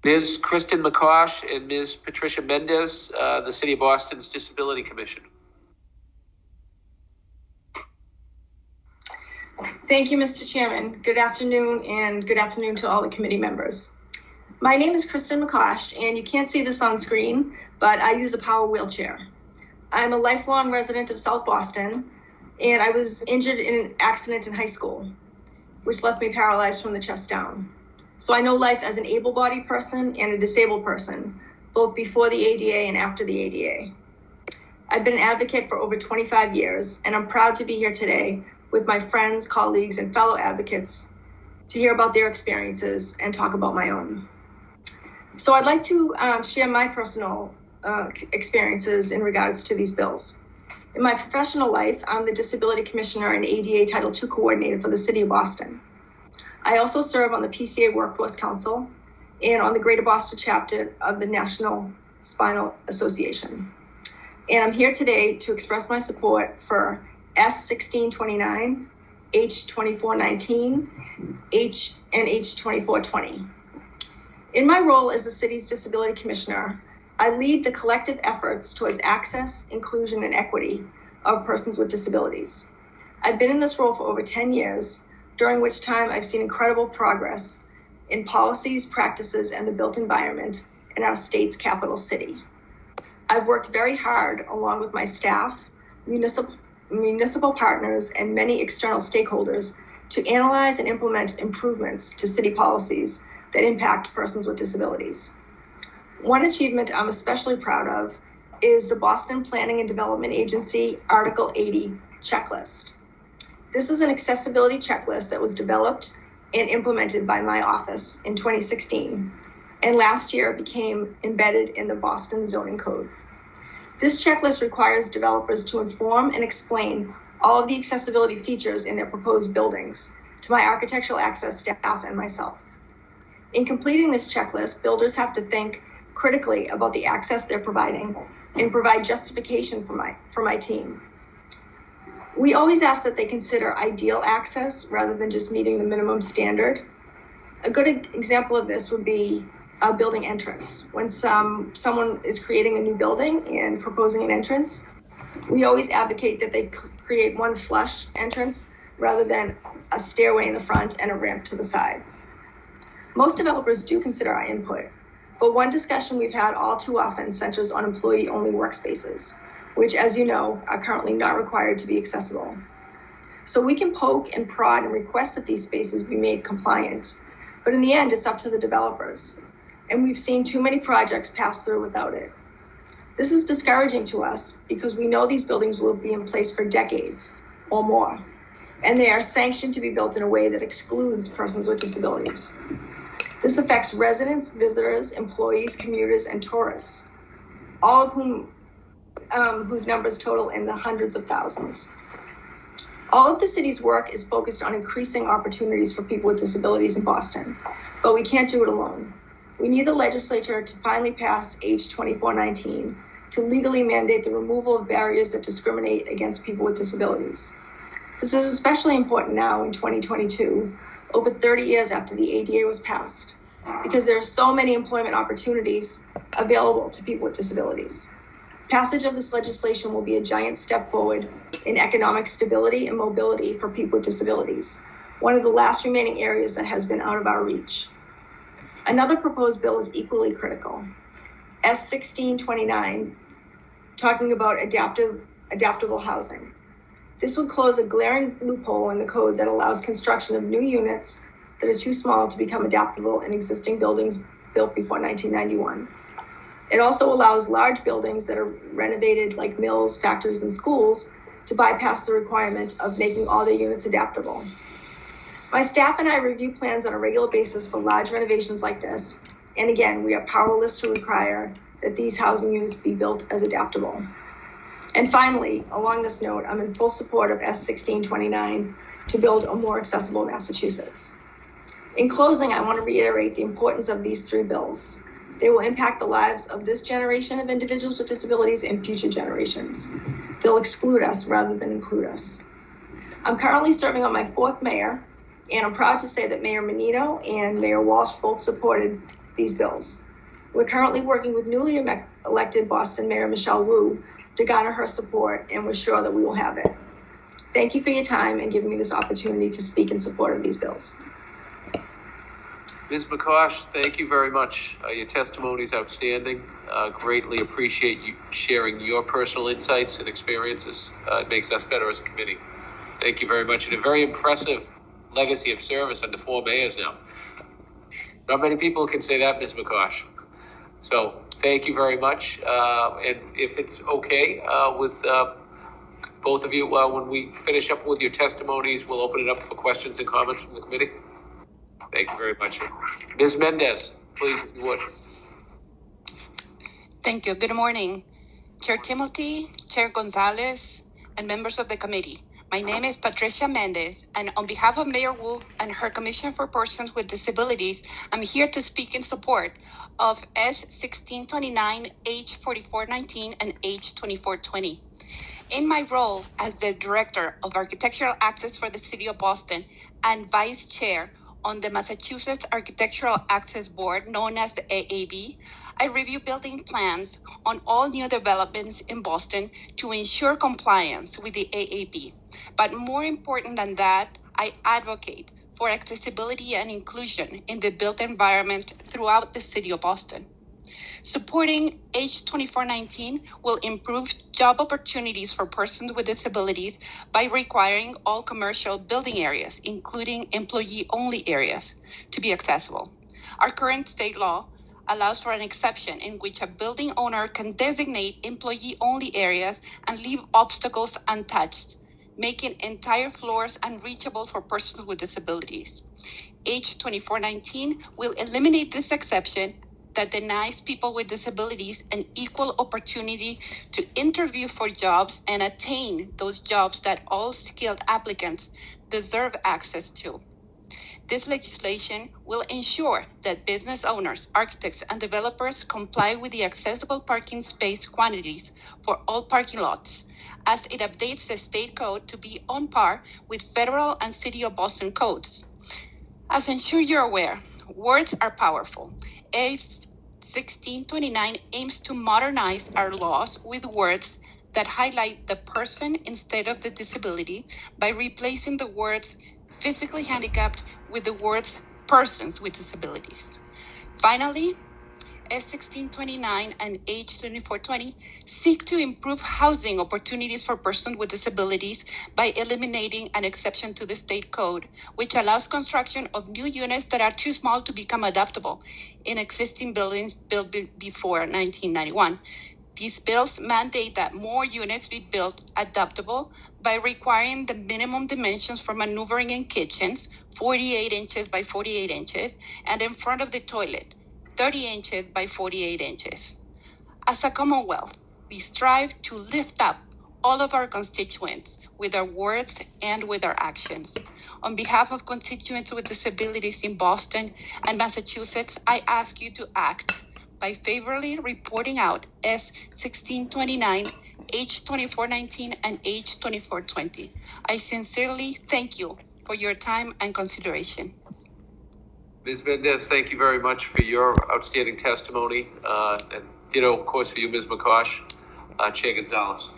Ms. Kristen McCosh and Ms. Patricia Mendez, the City of Boston's Disability Commission. Thank you, Mr. Chairman. Good afternoon, and good afternoon to all the committee members. My name is Kristen McCosh, and you can't see this on screen, but I use a power wheelchair. I'm a lifelong resident of South Boston, and I was injured in an accident in high school, which left me paralyzed from the chest down. So I know life as an able-bodied person and a disabled person, both before the ADA and after the ADA. I've been an advocate for over 25 years, and I'm proud to be here today with my friends, colleagues, and fellow advocates to hear about their experiences and talk about my own. So I'd like to share my personal experiences in regards to these bills. In my professional life, I'm the Disability Commissioner and ADA Title II Coordinator for the City of Boston. I also serve on the PCA Workforce Council and on the Greater Boston chapter of the National Spinal Association. And I'm here today to express my support for S1629, H2419, and H2420. In my role as the city's Disability Commissioner, I lead the collective efforts towards access, inclusion, and equity of persons with disabilities. I've been in this role for over 10 years, during which time I've seen incredible progress in policies, practices, and the built environment in our state's capital city. I've worked very hard along with my staff, municipal partners, and many external stakeholders to analyze and implement improvements to city policies that impact persons with disabilities. One achievement I'm especially proud of is the Boston Planning and Development Agency Article 80 checklist. This is an accessibility checklist that was developed and implemented by my office in 2016, and last year it became embedded in the Boston zoning code. This checklist requires developers to inform and explain all of the accessibility features in their proposed buildings to my architectural access staff and myself. In completing this checklist, builders have to think critically about the access they're providing and provide justification for my team. We always ask that they consider ideal access rather than just meeting the minimum standard. A good example of this would be a building entrance. When someone is creating a new building and proposing an entrance, we always advocate that they create one flush entrance rather than a stairway in the front and a ramp to the side. Most developers do consider our input, but one discussion we've had all too often centers on employee-only workspaces, which, as you know, are currently not required to be accessible. So we can poke and prod and request that these spaces be made compliant, but in the end, it's up to the developers. And we've seen too many projects pass through without it. This is discouraging to us because we know these buildings will be in place for decades or more, and they are sanctioned to be built in a way that excludes persons with disabilities. This affects residents, visitors, employees, commuters, and tourists, all of whom whose numbers total in the hundreds of thousands. All of the city's work is focused on increasing opportunities for people with disabilities in Boston, but we can't do it alone. We need the legislature to finally pass H2419 to legally mandate the removal of barriers that discriminate against people with disabilities. This is especially important now in 2022, over 30 years after the ADA was passed, because there are so many employment opportunities available to people with disabilities. Passage of this legislation will be a giant step forward in economic stability and mobility for people with disabilities, one of the last remaining areas that has been out of our reach. Another proposed bill is equally critical, S1629, talking about adaptable housing. This would close a glaring loophole in the code that allows construction of new units that are too small to become adaptable in existing buildings built before 1991. It also allows large buildings that are renovated like mills, factories, and schools to bypass the requirement of making all their units adaptable. My staff and I review plans on a regular basis for large renovations like this, and again, we are powerless to require that these housing units be built as adaptable. And finally, along this note, I'm in full support of S1629 to build a more accessible Massachusetts. In closing, I want to reiterate the importance of these three bills. They will impact the lives of this generation of individuals with disabilities and future generations. They'll exclude us rather than include us. I'm currently serving on my fourth mayor, and I'm proud to say that Mayor Menino and Mayor Walsh both supported these bills. We're currently working with newly elected Boston Mayor Michelle Wu to garner her support, and we're sure that we will have it. Thank you for your time and giving me this opportunity to speak in support of these bills. Ms. McCosh, thank you very much. Your testimony is outstanding. Greatly appreciate you sharing your personal insights and experiences. It makes us better as a committee. Thank you very much. And a very impressive legacy of service under 4 mayors now. Not many people can say that, Ms. McCosh. So thank you very much. And if it's okay with both of you, when we finish up with your testimonies, we'll open it up for questions and comments from the committee. Thank you very much. Ms. Mendez, please, if you would. Thank you. Good morning, Chair Timothy, Chair Gonzalez, and members of the committee. My name is Patricia Mendez, and on behalf of Mayor Wu and her Commission for Persons with Disabilities, I'm here to speak in support of S1629, H4419, and H2420. In my role as the Director of Architectural Access for the City of Boston and Vice Chair on the Massachusetts Architectural Access Board, known as the AAB, I review building plans on all new developments in Boston to ensure compliance with the AAB. But more important than that, I advocate for accessibility and inclusion in the built environment throughout the City of Boston. Supporting H2419 will improve job opportunities for persons with disabilities by requiring all commercial building areas, including employee-only areas, to be accessible. Our current state law allows for an exception in which a building owner can designate employee-only areas and leave obstacles untouched, making entire floors unreachable for persons with disabilities. H2419 will eliminate this exception that denies people with disabilities an equal opportunity to interview for jobs and attain those jobs that all skilled applicants deserve access to. This legislation will ensure that business owners, architects, and developers comply with the accessible parking space quantities for all parking lots, as it updates the state code to be on par with federal and City of Boston codes. As I'm sure you're aware, words are powerful. A1629 aims to modernize our laws with words that highlight the person instead of the disability by replacing the words physically handicapped with the words persons with disabilities. Finally, S1629 and H2420 seek to improve housing opportunities for persons with disabilities by eliminating an exception to the state code, which allows construction of new units that are too small to become adaptable in existing buildings built before 1991. These bills mandate that more units be built adaptable by requiring the minimum dimensions for maneuvering in kitchens, 48 inches by 48 inches, and in front of the toilet, 30 inches by 48 inches. As a Commonwealth, we strive to lift up all of our constituents with our words and with our actions. On behalf of constituents with disabilities in Boston and Massachusetts, I ask you to act by favorably reporting out S1629, H2419, and H2420. I sincerely thank you for your time and consideration. Ms. Mendez, thank you very much for your outstanding testimony. And ditto, of course, for you, Ms. McCosh. Chair Gonzalez.